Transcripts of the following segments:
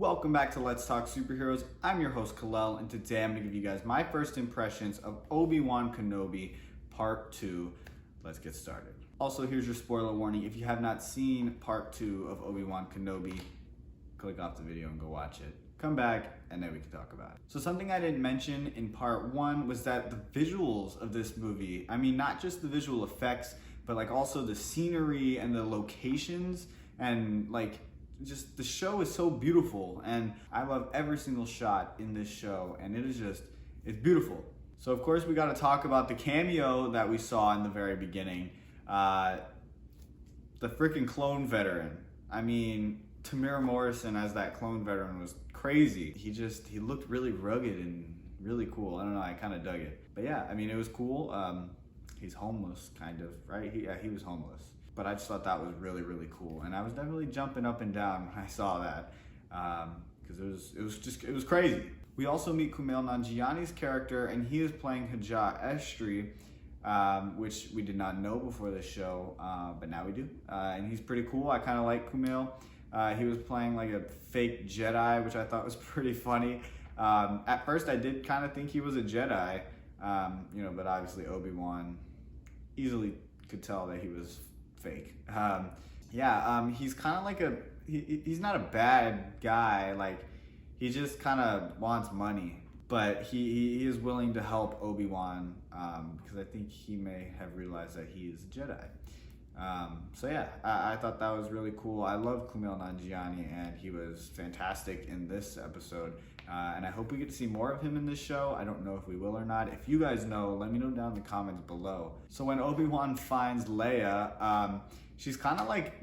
Welcome back to Let's Talk Superheroes. I'm your host Kalel, and today I'm going to give you guys my first impressions of Obi-Wan Kenobi Part 2. Let's get started. Also, here's your spoiler warning. If you have not seen Part 2 of Obi-Wan Kenobi, click off the video and go watch it. Come back, and then we can talk about it. So something I didn't mention in Part 1 was that the visuals of this movie, I mean, not just the visual effects, but like also the scenery and the locations and like just the show is so beautiful, and I love every single shot in this show, and it's beautiful. So of course we got to talk about the cameo that we saw in the very beginning. The freaking clone veteran. I mean, Tamira Morrison as that clone veteran was crazy. He looked really rugged and really cool. I don't know, I kind of dug it. But yeah, I mean, it was cool. He's homeless, kind of, right? He was homeless. But I just thought that was really, really cool. And I was definitely jumping up and down when I saw that, because it was crazy. We also meet Kumail Nanjiani's character, and he is playing Haja Estri, which we did not know before the show, but now we do. And he's pretty cool. I kind of like Kumail. He was playing like a fake Jedi, which I thought was pretty funny. At first I did kind of think he was a Jedi, but obviously Obi-Wan easily could tell that he was fake. He's kind of like he's not a bad guy. Like, he just kind of wants money, but he is willing to help Obi-Wan, because I think he may have realized that he is a Jedi. I thought that was really cool. I love Kumail Nanjiani, and he was fantastic in this episode. And I hope we get to see more of him in this show. I don't know if we will or not. If you guys know, let me know down in the comments below. So when Obi-Wan finds Leia, she's kind of like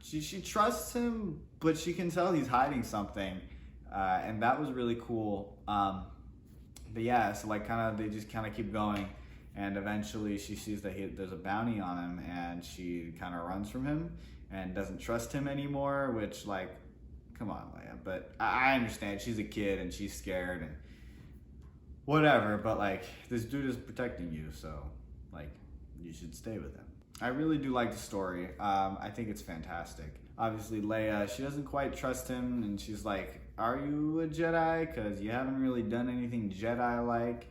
she trusts him, but she can tell he's hiding something. And that was really cool. They just kind of keep going. And eventually she sees that there's a bounty on him, and she kind of runs from him and doesn't trust him anymore, which, like, come on, Leia. But I understand, she's a kid and she's scared and whatever, but like, this dude is protecting you, so like, you should stay with him. I really do like the story. I think it's fantastic. Obviously Leia, she doesn't quite trust him, and she's like, are you a Jedi? Because you haven't really done anything Jedi-like.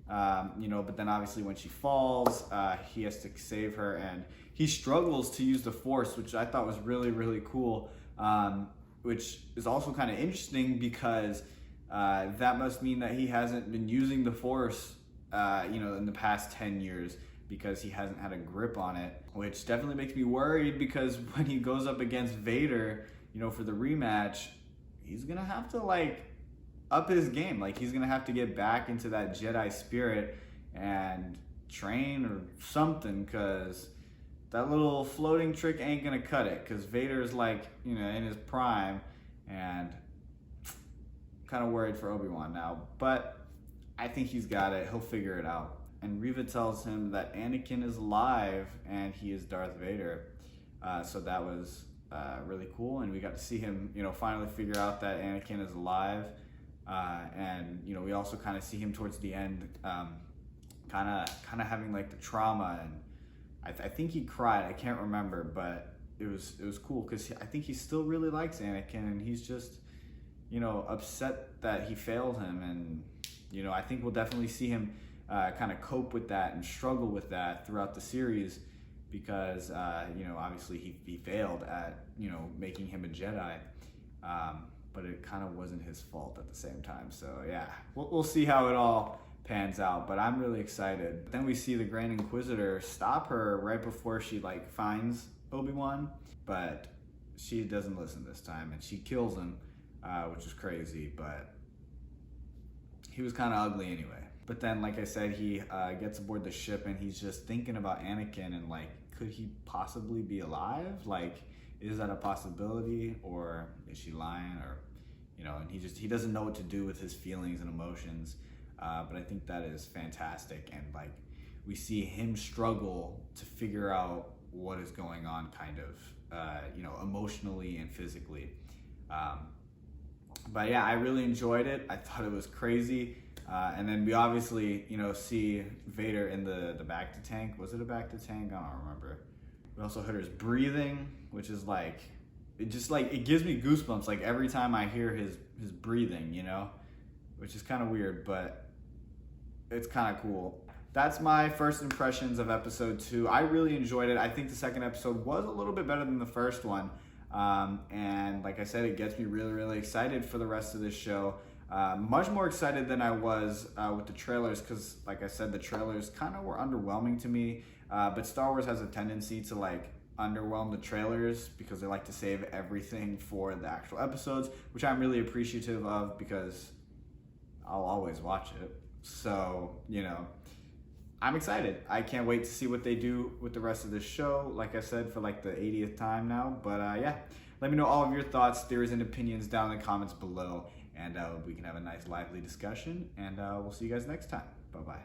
But then obviously when she falls, he has to save her, and he struggles to use the Force, which I thought was really, really cool. Which is also kind of interesting, because that must mean that he hasn't been using the Force, in the past 10 years, because he hasn't had a grip on it, which definitely makes me worried, because when he goes up against Vader, for the rematch, he's gonna have to like up his game. Like, he's gonna have to get back into that Jedi spirit and train or something, because that little floating trick ain't gonna cut it, because Vader's like, in his prime, and kind of worried for Obi-Wan now, but I think he's got it. He'll figure it out. And Reva tells him that Anakin is alive and he is Darth Vader. So that was really cool, and we got to see him, finally figure out that Anakin is alive. And we also kind of see him towards the end, kind of having like the trauma, and I think he cried. I can't remember, but it was cool, because I think he still really likes Anakin, and he's just upset that he failed him, and I think we'll definitely see him kind of cope with that and struggle with that throughout the series, because obviously he failed at making him a Jedi, but it kind of wasn't his fault at the same time. So yeah, we'll see how it all pans out, but I'm really excited. Then we see the Grand Inquisitor stop her right before she like finds Obi-Wan, but she doesn't listen this time, and she kills him, which is crazy, but he was kind of ugly anyway. But then, like I said, he gets aboard the ship, and he's just thinking about Anakin, and like, could he possibly be alive? Like, is that a possibility, or is she lying, or and he doesn't know what to do with his feelings and emotions. But I think that is fantastic, and like, we see him struggle to figure out what is going on, kind of emotionally and physically. But yeah, I really enjoyed it. I thought it was crazy. And then we obviously see Vader in the bacta tank. Was it a bacta tank? I don't remember. We also heard his breathing, which is like it just like, it gives me goosebumps like every time I hear his breathing, you know, which is kind of weird, but it's kind of cool. That's my first impressions of episode 2. I really enjoyed it. I think the second episode was a little bit better than the first one. And like I said, it gets me really, really excited for the rest of this show. Much more excited than I was with the trailers, because like I said, the trailers kind of were underwhelming to me. But Star Wars has a tendency to like underwhelm the trailers because they like to save everything for the actual episodes, which I'm really appreciative of because I'll always watch it. So, you know, I'm excited. I can't wait to see what they do with the rest of the show, like I said, for like the 80th time now. But yeah, let me know all of your thoughts, theories, and opinions down in the comments below, and we can have a nice lively discussion, and we'll see you guys next time. Bye-bye.